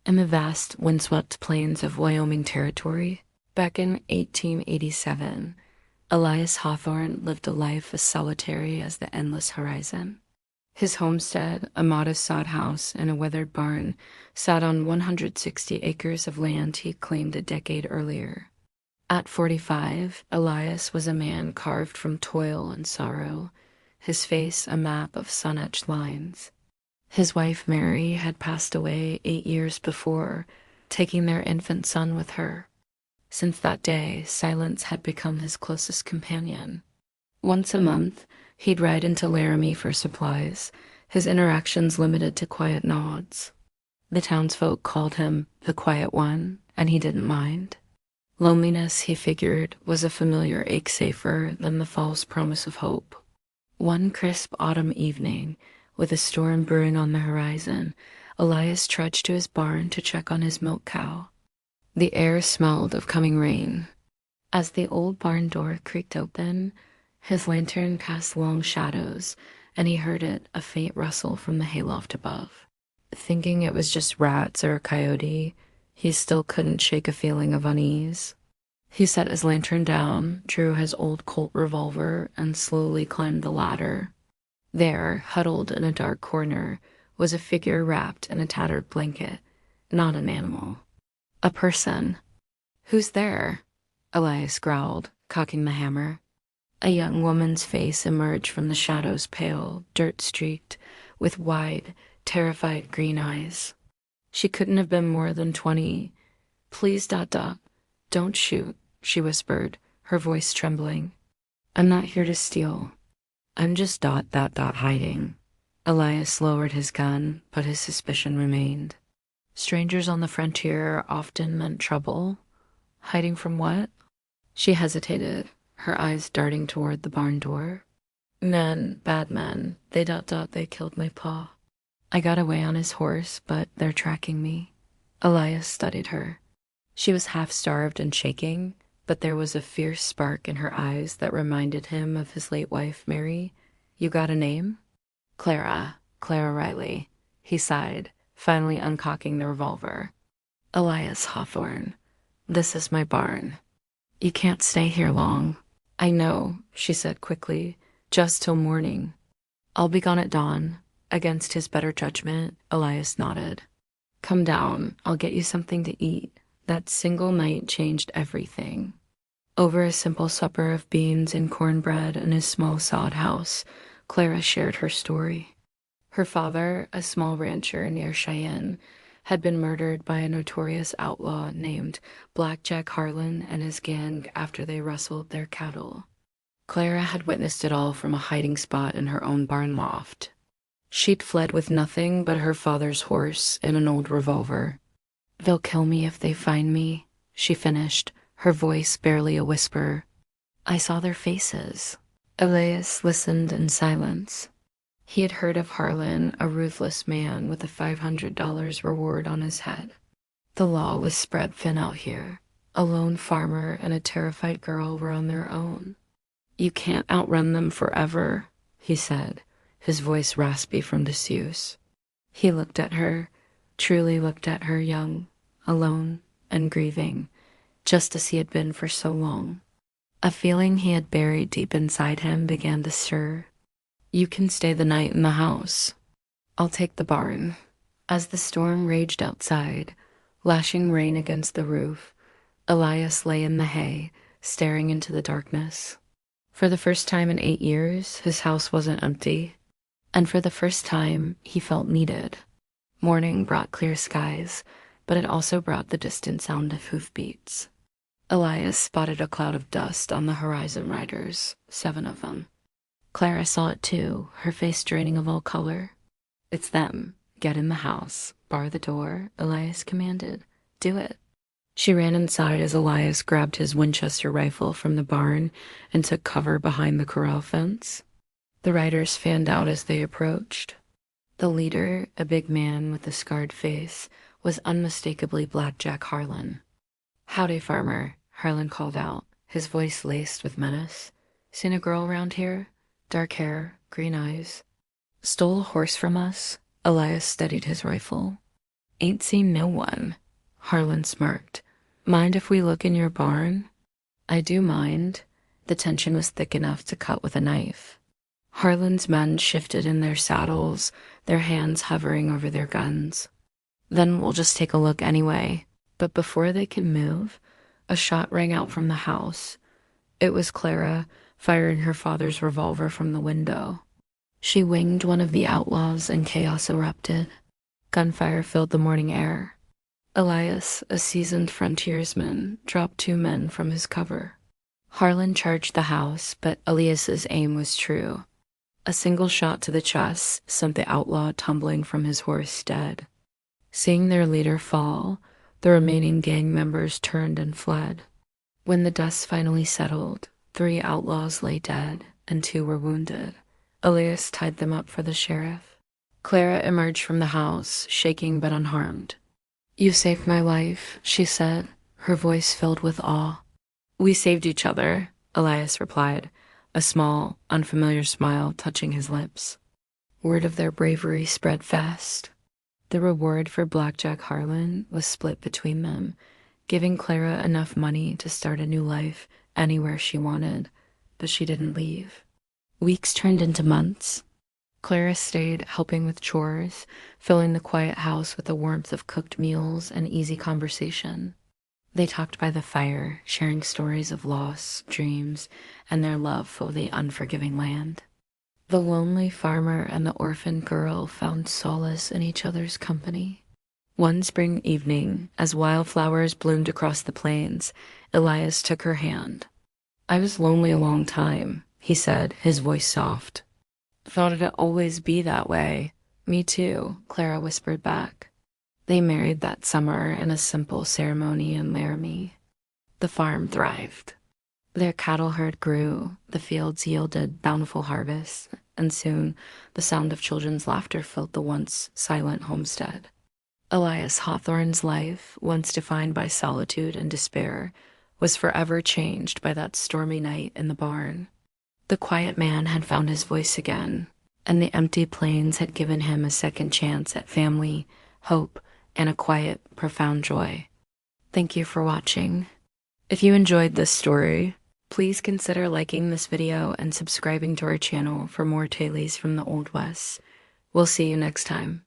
In the vast, windswept plains of Wyoming Territory, back in 1887, Elias Hawthorne lived a life as solitary as the endless horizon. His homestead, a modest sod house and a weathered barn, sat on 160 acres of land he claimed a decade earlier. At 45, Elias was a man carved from toil and sorrow, his face a map of sun-etched lines. His wife Mary had passed away 8 years before, taking their infant son with her. Since that day, silence had become his closest companion. Once a month, he'd ride into Laramie for supplies, his interactions limited to quiet nods. The townsfolk called him the Quiet One, and he didn't mind. Loneliness, he figured, was a familiar ache safer than the false promise of hope. One crisp autumn evening, with a storm brewing on the horizon, Elias trudged to his barn to check on his milk cow. The air smelled of coming rain. As the old barn door creaked open, his lantern cast long shadows, and he heard it, a faint rustle from the hayloft above. Thinking it was just rats or a coyote, he still couldn't shake a feeling of unease. He set his lantern down, drew his old Colt revolver, and slowly climbed the ladder. There, huddled in a dark corner, was a figure wrapped in a tattered blanket. Not an animal. A person. "Who's there?" Elias growled, cocking the hammer. A young woman's face emerged from the shadows, pale, dirt-streaked, with wide, terrified green eyes. She couldn't have been more than 20. "Please, don't shoot," she whispered, her voice trembling. "I'm not here to steal. I'm just hiding." Elias lowered his gun, but his suspicion remained. Strangers on the frontier often meant trouble. Hiding from what? She hesitated, her eyes darting toward the barn door. "Men, bad men. They killed my pa. I got away on his horse, but they're tracking me." Elias studied her. She was half-starved and shaking, but there was a fierce spark in her eyes that reminded him of his late wife, Mary. "You got a name?" Clara Riley," he sighed, finally uncocking the revolver. "Elias Hawthorne. This is my barn. You can't stay here long." "I know," she said quickly, "just till morning." "I'll be gone at dawn." Against his better judgment, Elias nodded. "Come down, I'll get you something to eat." That single night changed everything. Over a simple supper of beans and cornbread in his small sod house, Clara shared her story. Her father, a small rancher near Cheyenne, had been murdered by a notorious outlaw named Black Jack Harlan and his gang after they rustled their cattle. Clara had witnessed it all from a hiding spot in her own barn loft. She'd fled with nothing but her father's horse and an old revolver. "They'll kill me if they find me," she finished, her voice barely a whisper. "I saw their faces." Elias listened in silence. He had heard of Harlan, a ruthless man with a $500 reward on his head. The law was spread thin out here. A lone farmer and a terrified girl were on their own. "You can't outrun them forever," he said, his voice raspy from disuse. He looked at her, truly looked at her, young, alone, and grieving, just as he had been for so long. A feeling he had buried deep inside him began to stir. "You can stay the night in the house. I'll take the barn." As the storm raged outside, lashing rain against the roof, Elias lay in the hay, staring into the darkness. For the first time in 8 years, his house wasn't empty. And for the first time, he felt needed. Morning brought clear skies, but it also brought the distant sound of hoofbeats. Elias spotted a cloud of dust on the horizon riders, 7 of them. Clara saw it too, her face draining of all color. "It's them. Get in the house. Bar the door," Elias commanded. "Do it." She ran inside as Elias grabbed his Winchester rifle from the barn and took cover behind the corral fence. The riders fanned out as they approached. The leader, a big man with a scarred face, was unmistakably Black Jack Harlan. "Howdy, farmer," Harlan called out, his voice laced with menace. "Seen a girl around here? Dark hair, green eyes. Stole a horse from us?" Elias steadied his rifle. Ain't seen no one. Harlan smirked. Mind if we look in your barn? I do mind. The tension was thick enough to cut with a knife. Harlan's men shifted in their saddles, their hands hovering over their guns. Then we'll just take a look anyway. But before they could move, a shot rang out from the house. It was Clara, firing her father's revolver from the window. She winged one of the outlaws and chaos erupted. Gunfire filled the morning air. Elias, a seasoned frontiersman, dropped 2 men from his cover. Harlan charged the house, but Elias's aim was true. A single shot to the chest sent the outlaw tumbling from his horse dead. Seeing their leader fall, the remaining gang members turned and fled. When the dust finally settled, 3 outlaws lay dead and 2 were wounded. Elias tied them up for the sheriff. Clara emerged from the house, shaking but unharmed. You saved my life, she said, her voice filled with awe. We saved each other, Elias replied, a small, unfamiliar smile touching his lips. Word of their bravery spread fast. The reward for Blackjack Harlan was split between them, giving Clara enough money to start a new life anywhere she wanted, but she didn't leave. Weeks turned into months. Clara stayed helping with chores, filling the quiet house with the warmth of cooked meals and easy conversation. They talked by the fire, sharing stories of loss, dreams, and their love for the unforgiving land. The lonely farmer and the orphan girl found solace in each other's company. One spring evening, as wildflowers bloomed across the plains, Elias took her hand. I was lonely a long time, he said, his voice soft. Thought it'd always be that way. Me too, Clara whispered back. They married that summer in a simple ceremony in Laramie. The farm thrived. Their cattle herd grew, the fields yielded bountiful harvests, and soon the sound of children's laughter filled the once silent homestead. Elias Hawthorne's life, once defined by solitude and despair, was forever changed by that stormy night in the barn. The quiet man had found his voice again, and the empty plains had given him a second chance at family, hope, and a quiet, profound joy. Thank you for watching. If you enjoyed this story, please consider liking this video and subscribing to our channel for more tales from the Old West. We'll see you next time.